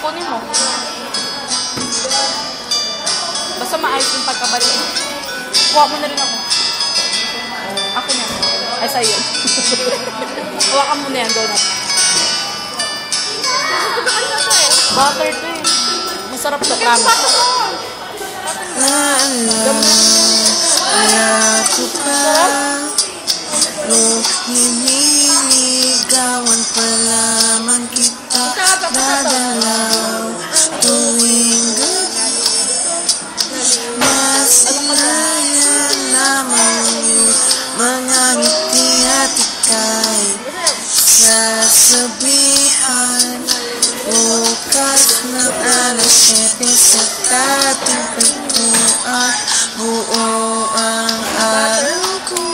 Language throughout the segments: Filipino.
Kunin mo. Basta maayos yung pagkabalik. Kuha mo na rin ako. Ako na. Ay, sa'yo. Hawakan mo na yan, donut. Butter to eh. Masarap sa promise. Wala ko pa nung hiniligawan pa lamang kita dadalaw tuwing gabi. Masaya lamang yung mga ngiti at ika'y sasabihan. Bukas ng alas 7 sa dating pagkuhan, buo ang araw ko.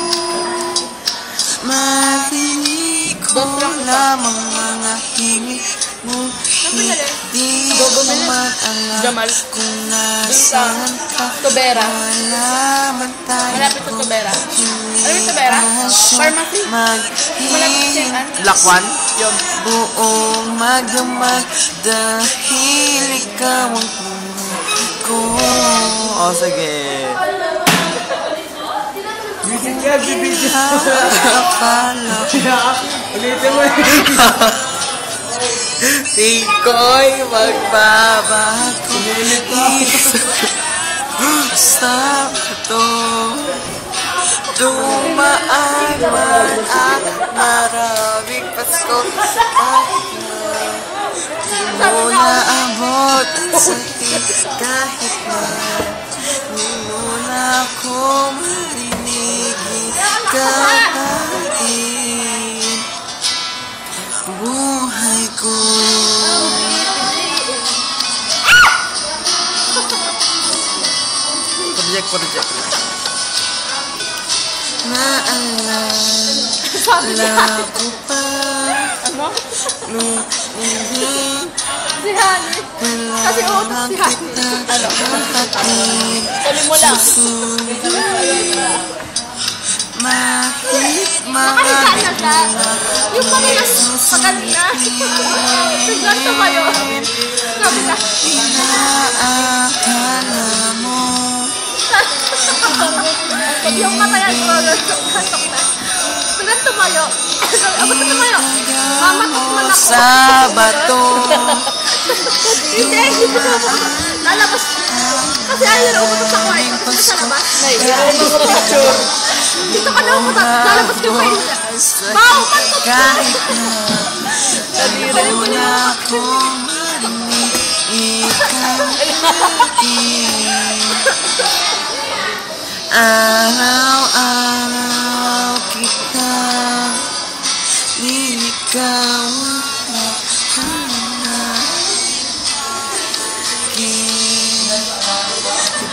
Marinig ko lamang mga himig mo. Hindi ko man alam kung nasaan ka. Tubera. Malaman tayo. Malapit sa Tubera. Ano yung Tubera? Pharmacy? Black one? Yung buong magdamag dahil ikaw ang puno ko. O, sige. Music ka, bibidyo. Akala ko. Ulitin mo di ko'y magbabago. Sa ito dumaan man ang maraming Pasko di mo naabot ang sakit kahit na di mo na ako marinig ikapain buhay ko. Project naalala ko pa nung hindi Si Hani. Kasi utos si Hani. Tuloy mo lang. Nakahiga na siya. Yung pakilas pagkanina. Biglang tumayo. Sabi ka. inaakala mo Yung katayan ko. Gantok na. Biglang tumayo. Abot na tumayo. Mamatok man ako. sa bato. Hindi. Lalabas. Kasi ayaw na umutot ako. Kasi sa labas. Dito ka na umutot. Lalabas ko pa yun. Bao! Pantot! Kahit na di mo na ako marinig ikaw araw-araw kita liligawan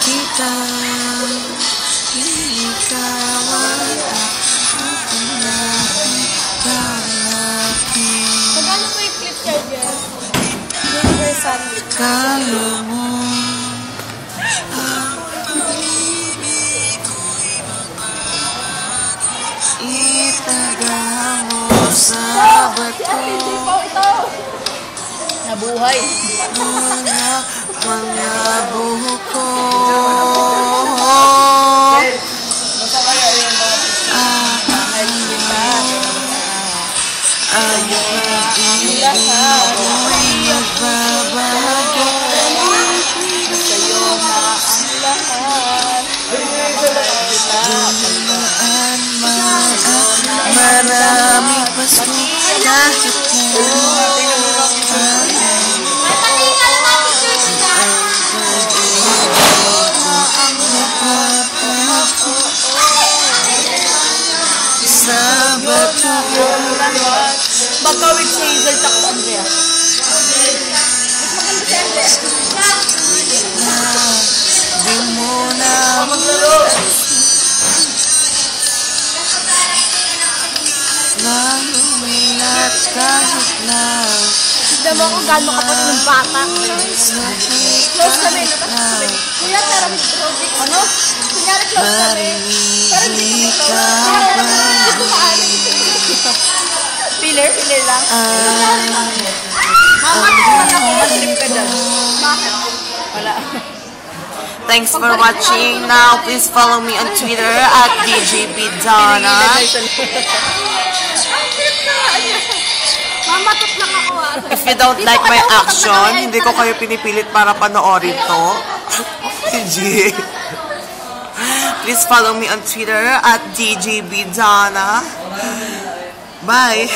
kita liligawan Magkano po yung clip charger? Universal. kala mo itaga mo sa bato Nabuhay. mga buhok ko magbabago Sa'yo na ang lahat. dumaan man at maraming Pasko kahit sa bato Magkawig si Hazel tsaka Andrea. di mo na nalumilat kahit na Tignan mo kung gaano ka pa ng bata. Close kami. Kuya, pero ano? Kunyari close kami. Pero hindi kami close. Filler lang. Mama, tignan ako. Mag-trip ka Thanks for watching. Now, please follow me on Twitter at DJBdonna. Mamatot lang ako If you don't like my action, hindi ko kayo pinipilit para panoorin to. DJ. Please follow me on Twitter at DJBdonna. Bye!